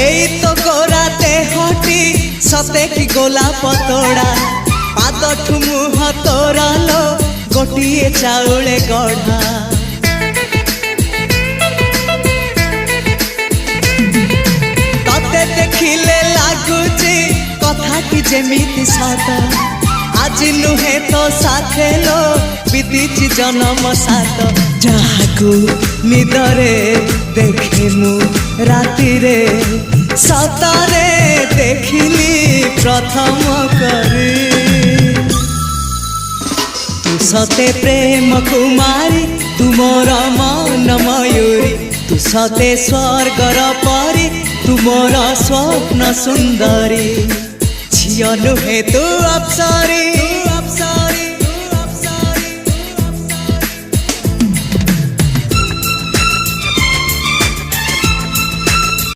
एई तो गोरा देहटी सते कि गोलाप तोड़ा पाद मुह तोरा लो गोटिए चाउले गढ़ा तते देखिले लागुची कथाटी जेमिति सत आज नुहे तो साथे लो बीतीची जन्म सात जहाकू निदरे देखे मु राति रे सतरे देखिली प्रथम करी तू सते प्रेम कुमारी तू मोर मन मयूरी तू सते स्वर्गर परी तू मोर स्वप्न सुंदरी झियो नुहे तू अप्सरी।